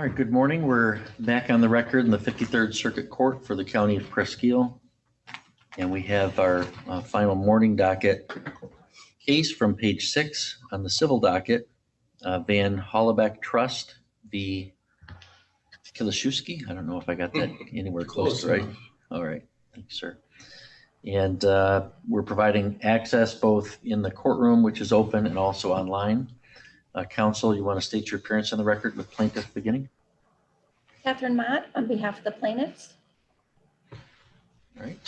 All right, good morning. We're back on the record in the 53rd Circuit Court for the County of Presqu'île. And we have our final morning docket case from page 6 on the civil docket, Van Hollebeck Trust v. Kilishewski. I don't know if I got that anywhere close, right? All right, thanks, sir. And we're providing access both in the courtroom, which is open, and also online. Counsel, you want to state your appearance on the record with plaintiff beginning? Catherine Mott on behalf of the plaintiffs. All right.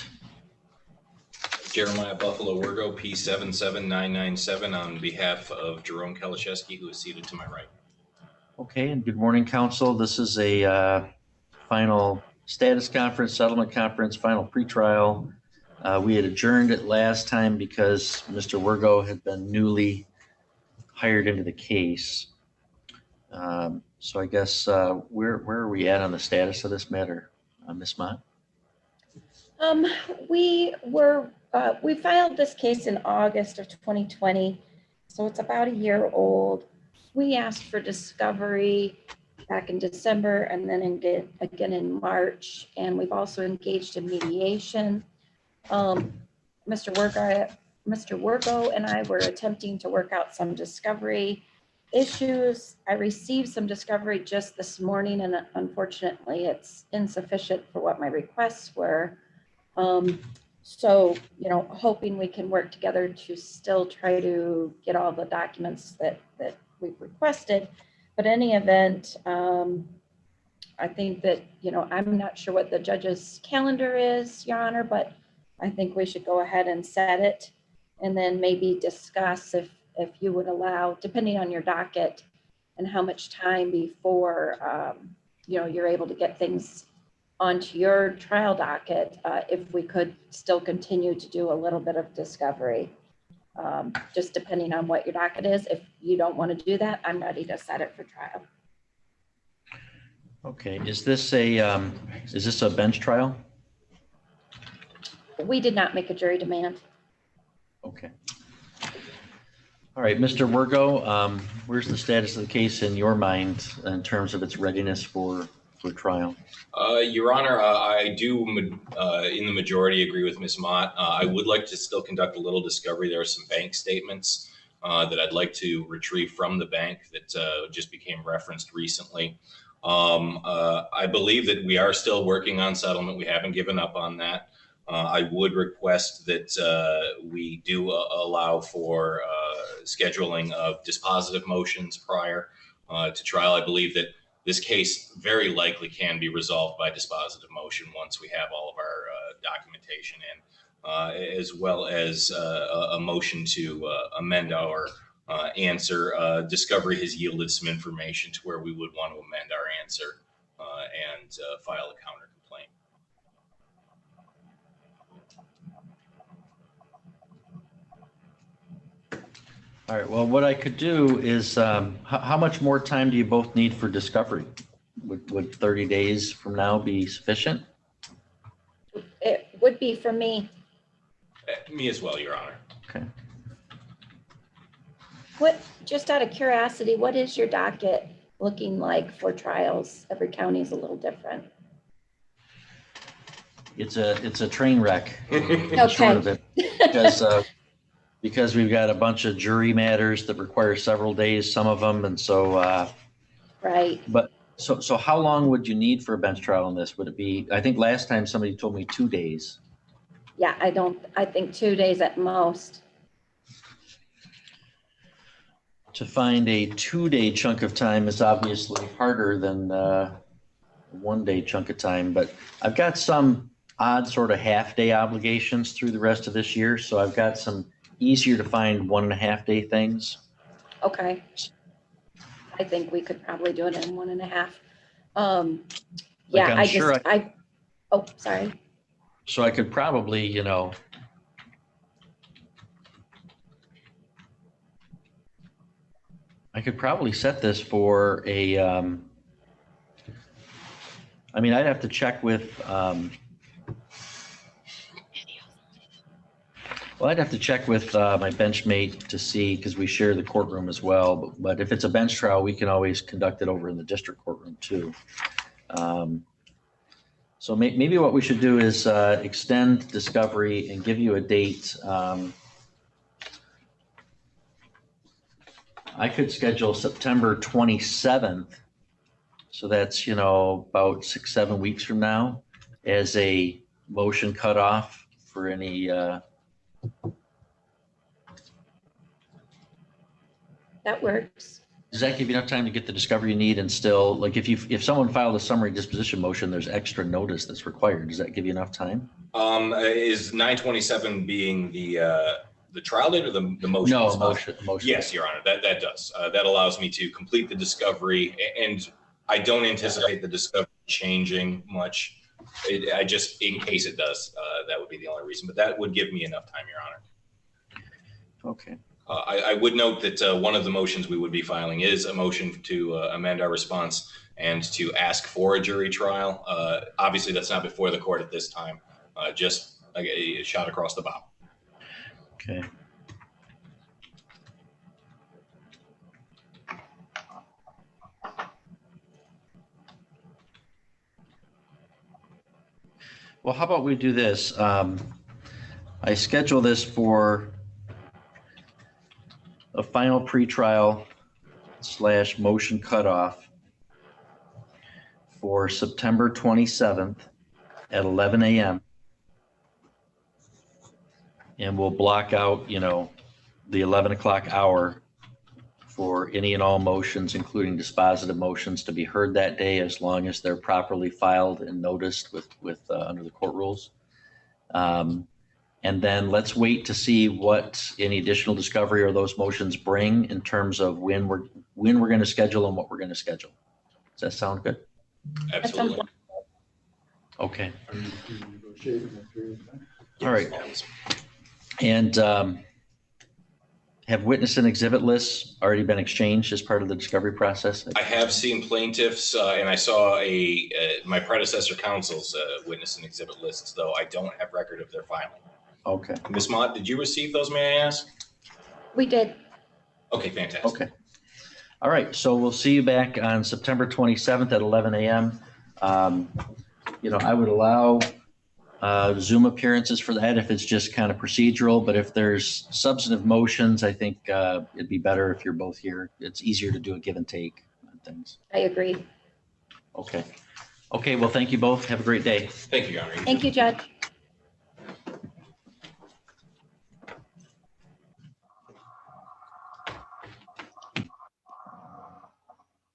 Jeremiah Buffalo Wirgo, P77997 on behalf of Jerome Kilishewski, who is seated to my right. Okay, and good morning, counsel. This is a final status conference, settlement conference, final pretrial. We had adjourned it last time because Mr. Wirgo had been newly hired into the case. So I guess where are we at on the status of this matter, Ms. Mott? We filed this case in August of 2020, so it's about a year old. We asked for discovery back in December and then again in March, and we've also engaged in mediation. Mr. Wirgo and I were attempting to work out some discovery issues. I received some discovery just this morning, and unfortunately it's insufficient for what my requests were. So, hoping we can work together to still try to get all the documents that we've requested. But in any event, I think that, I'm not sure what the judge's calendar is, Your Honor, but I think we should go ahead and set it and then maybe discuss if you would allow, depending on your docket and how much time before, you're able to get things onto your trial docket, if we could still continue to do a little bit of discovery, just depending on what your docket is. If you don't want to do that, I'm ready to set it for trial. Okay, is this a bench trial? We did not make a jury demand. Okay. All right, Mr. Wirgo, where's the status of the case in your mind in terms of its readiness for trial? Your Honor, I do, in the majority, agree with Ms. Mott. I would like to still conduct a little discovery. There are some bank statements that I'd like to retrieve from the bank that just became referenced recently. I believe that we are still working on settlement. We haven't given up on that. I would request that we do allow for scheduling of dispositive motions prior to trial. I believe that this case very likely can be resolved by dispositive motion once we have all of our documentation in, as well as a motion to amend our answer. Discovery has yielded some information to where we would want to amend our answer and file a counter complaint. All right, well, what I could do is, how much more time do you both need for discovery? Would 30 days from now be sufficient? It would be for me. Me as well, Your Honor. Okay. Just out of curiosity, what is your docket looking like for trials? Every county is a little different. It's a train wreck. Okay. Short of it. Because we've got a bunch of jury matters that require several days, some of them, and so. Right. But so how long would you need for a bench trial on this? Would it be? I think last time somebody told me 2 days. Yeah, I think 2 days at most. To find a 2-day chunk of time is obviously harder than a 1-day chunk of time, but I've got some odd sort of half-day obligations through the rest of this year, so I've got some easier to find 1.5-day things. Okay. I think we could probably do it in 1.5. Yeah, oh, sorry. So I could probably, I could probably set this for a, I'd have to check with, well, Well, I'd have to check with my bench mate to see, because we share the courtroom as well. But if it's a bench trial, we can always conduct it over in the district courtroom too. So maybe what we should do is extend discovery and give you a date. I could schedule September 27th. So that's, about 6-7 weeks from now as a motion cutoff for any. That works. Does that give you enough time to get the discovery you need and still, like if someone filed a summary disposition motion, there's extra notice that's required. Does that give you enough time? Is 9/27 being the trial date or the motion? No, motion. Yes, Your Honor, that does. That allows me to complete the discovery, and I don't anticipate the discovery changing much. I just, in case it does, that would be the only reason, but that would give me enough time, Your Honor. Okay. I would note that one of the motions we would be filing is a motion to amend our response and to ask for a jury trial. Obviously, that's not before the court at this time, just like a shot across the bow. Okay. Well, how about we do this? I schedule this for a final pretrial / motion cutoff for September 27th at 11 a.m. And we'll block out, the 11 o'clock hour for any and all motions, including dispositive motions, to be heard that day, as long as they're properly filed and noticed with under the court rules. And then let's wait to see what any additional discovery or those motions bring in terms of when we're going to schedule and what we're going to schedule. Does that sound good? Absolutely. Okay. All right. And have witness and exhibit lists already been exchanged as part of the discovery process? I have seen plaintiffs, and I saw my predecessor counsel's witness and exhibit lists, though I don't have record of their filing. Okay. Ms. Mott, did you receive those, may I ask? We did. Okay, fantastic. Okay. All right. So we'll see you back on September 27th at 11 a.m. I would allow Zoom appearances for that if it's just kind of procedural, but if there's substantive motions, I think it'd be better if you're both here. It's easier to do a give and take on things. I agree. Okay. Okay. Well, thank you both. Have a great day. Thank you, Your Honor. Thank you, Judge.